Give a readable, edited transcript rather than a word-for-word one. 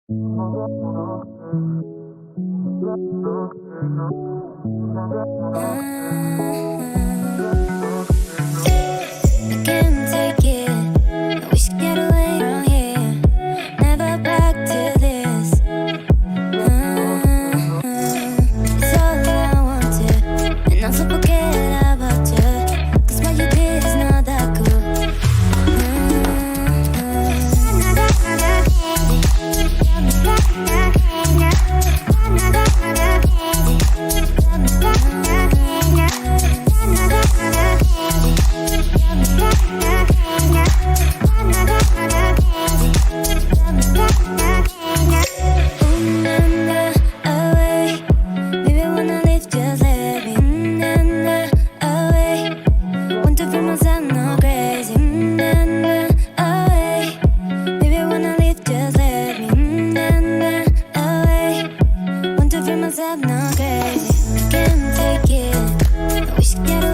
can't take it. I wish I get away from here. Never back to this. It's all I wanted, and also forget about you. 'Cause what you did is not that cool. Myself not crazy. Can't take it. I wish I could